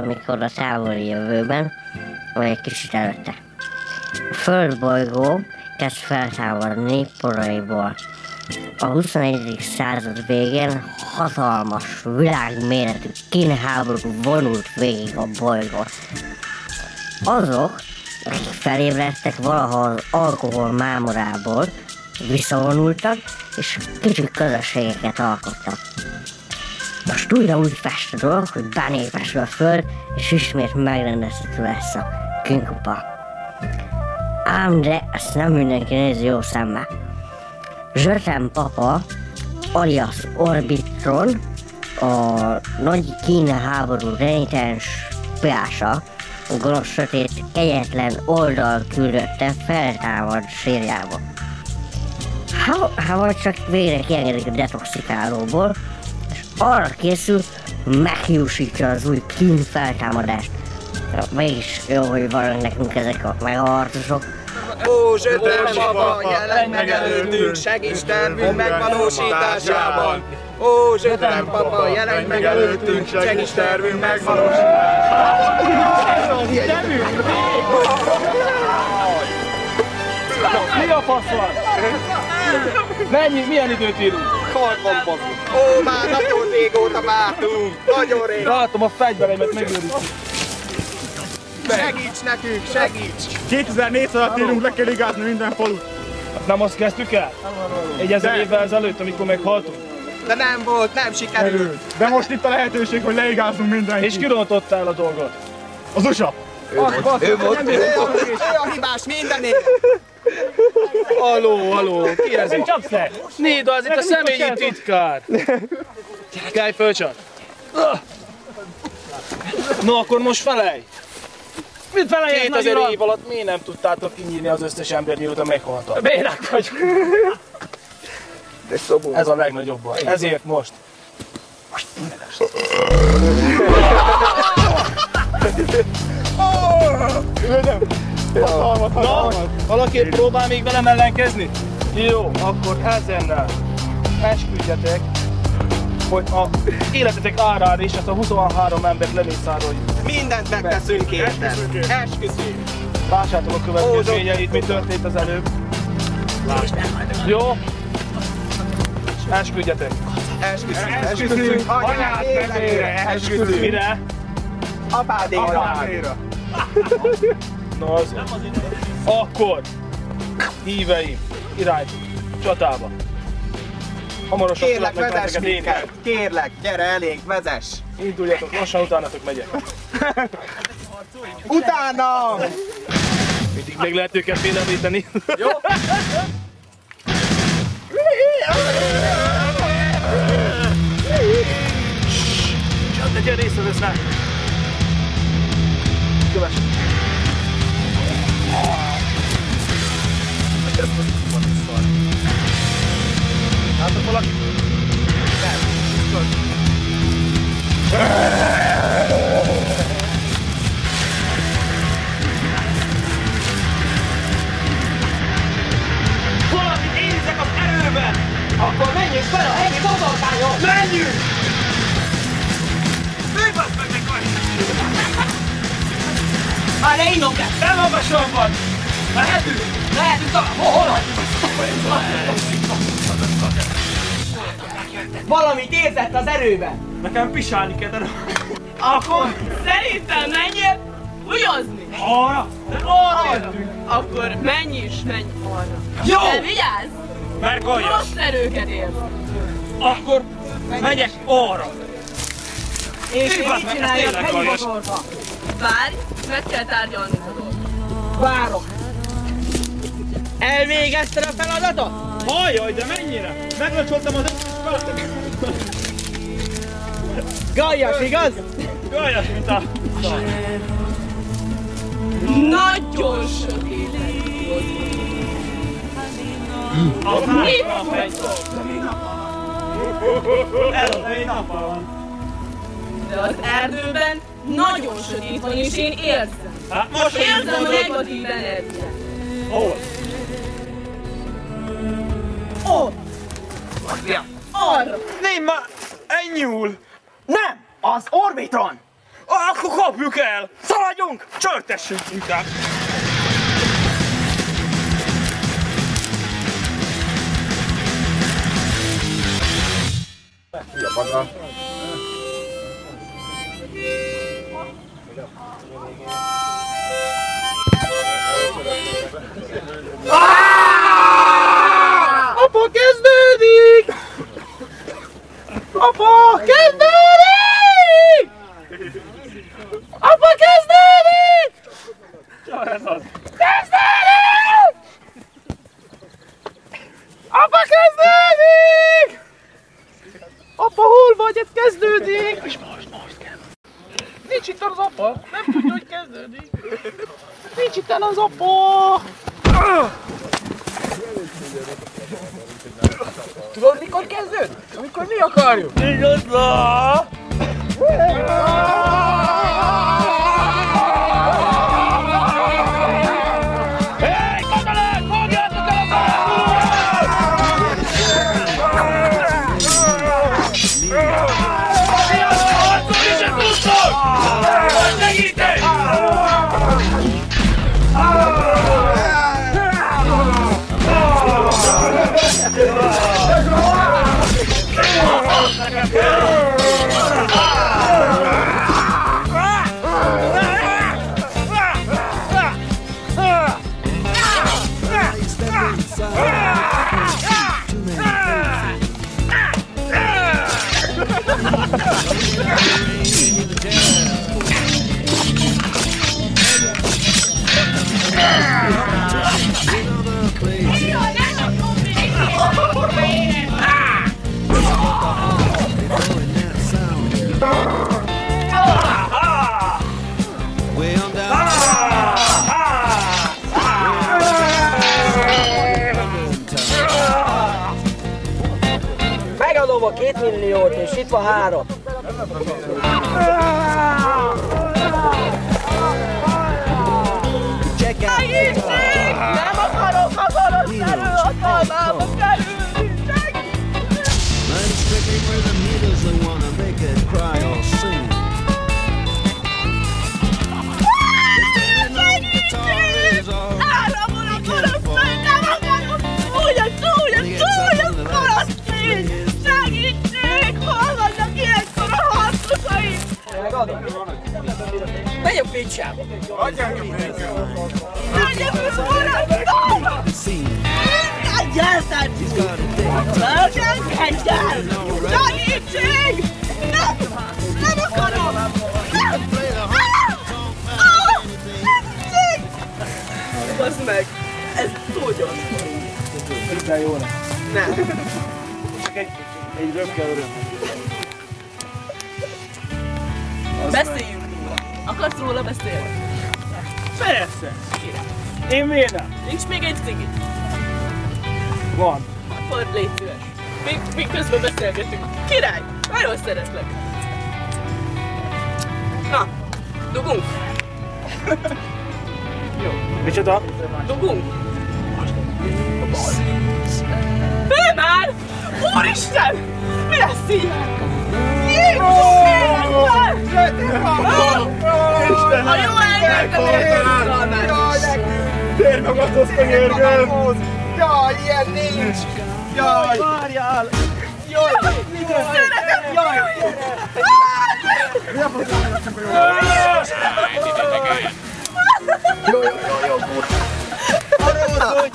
valamikor a távoli jövőben, vagy egy kicsit előtte. A Földbolygó kezd feltámadni poraiból. A 21. század végén hatalmas, világméretű kínháború vonult végig a bolygón. Azok, akik felébredtek valahol az alkohol mámorából, visszavonultak, és kicsi közösségeket alkottak. Most újra úgy fest a dolog, hogy benépesül a Föld, és ismét megrendezhető lesz a Kínkupa. Ám de ezt nem mindenki nézi jó szemmel. Zsöten papa, alias Orbitron, a nagy Kína háború renitens piása, a gonosz sötét, kegyetlen oldal küldötte feltámad sírjába. Ha vagy csak végre kiengedik a detoxikálóból, és arra készül, hogy meghiúsítja az új kín feltámadást. Mégis jó, hogy vannak nekünk ezek a megharcosok. Ó, Zsöten papa, jelenj meg előttünk, segíts tervünk megvalósításában! Ó, Zsöten papa, jelenj meg előttünk, segíts tervünk megvalósításában! Mi a fasz van? Milyen időt írunk? Karban baszunk! Ó, már nagyon régóta vártunk! Nagyon régóta! Látom a fegyvereimet megőrizni. Segíts nekünk, segíts! 2400 alatt írunk, le kell igázni minden falut. Nem azt kezdtük el? 1000 évvel ezelőtt, amikor meghaltunk? De nem volt, nem sikerült! De most itt a lehetőség, hogy leigázzunk mindenkit. És ki rontotta el a dolgot? Az USA! Ő a hibás mindenért! Aló, ki ez itt? Néda, az itt a személyi titkár! Kelj föl csak! No, akkor most felelj! Mit feleljek, 2000 év alatt miért nem tudtátok kinyírni az összes embert, mióta meghaltak? Bénák vagyunk! Ez a legnagyobb baj. Ezért most. Na, valaki próbál még velem ellenkezni? Jó, akkor ezennel esküdjetek, hogy a életetek árára is ezt a 23 embert lemészároljuk. Mindent megteszünk érted! Esküszünk! Lássátok a következményeit, mi történt az előbb. Jó? Esküdjetek! Esküszünk! Anyád életére! Esküszünk! Mire? Apád életére! No azért. Akkor, híveim, irányítunk csatába. Hamarosan Kérlek, tudnak vezess benneteket minket! lépni. Kérlek, gyere elég, vezess! Induljatok, lassan utánatok megyek. Utána! Mindig meg lehet őket félemlíteni. Jó? Csak legyen részt rá! Kövess! Látok valaki? Nem, biztos. Valamit érzek az erőben! Akkor menjünk fel a hegyi botorkányon! Menjünk! Főj basz meg meg vagy! Már ne innom le! Nem magasan van! Mehetünk! Lehetünk talán! Hol hagyjuk? Valamit érzett az erőben! Nekem pisálni kell, de Akkor Szerintem menjél húgyozni! arra! arra! Akkor menj is, menj arra. Jó! De vigyázz! Mert gajas! Rossz erőket érz! Akkor megyek arra! És én Basz mit meg, csináljak ez tényleg hegyi gajas. botorka? Várj, meg kell tárgyalni a dolgot. Várok! Elvégezted a feladatot? Hajjaj, de mennyire? Meglöcsoltam az Gajas, igaz? gajas, mint a... Nagyon sötét volt. Mit? Előzői nappal van. De az erdőben nagyon sötét van, és én érzem. Hát most Érzem a negatív energiát. Hol? Ó! Arra! Nem már! Egy nyúl! Nem! Az Orbitron! Akkor kapjuk el! Szaladjunk! Csörtessünk inkább! Apa, kezdődik! Apa, kezdődik! Apa, kezdődik! Kezdődik! Apa, kezdődik! Apa, hol vagy? Ez kezdődik! És most kell. Nincs itt az apa, nem tudja, hogy kezdődik. Nincs itt az apa! Tudod, mikor kezdőd? Amikor mi akarjuk? Igazla! Hey, katonák! Fogjátok el a Megadom a 2 milliót, és itt van 3. Segítség! Nem akarok a gonosz hatalmába kerülni! Segítség! Áramol a gonosz lény! Nem akarok! Túlja gonosz lény! Segítség! Hol vannak ilyenkor a harcosaim? Megadom. Menj a picsába! Segítség! Nem akarom! Segítség! Bazd meg! Ez túl gyors. Minden jó lesz. Nem. Csak egy röpke öröm. Beszéljünk róla. Akarsz róla beszélni? Persze! Én miért nem? Nincs még egy cigit? Van. Akkor légy szíves. Még közben beszélgetünk. Király! Nagyon szeretlek. Na, dugunk. Jó. Micsoda? Dugunk. Ő már! Úristen! Mi lesz így? Jézus! A jó eljöttem! Térj magadhoz, könyörgöm! Jaj, ilyen nincs! Jaj! Várjál! Jaj! Szeretem! Jaj! Jó, jó, jó, jó! A rózsony!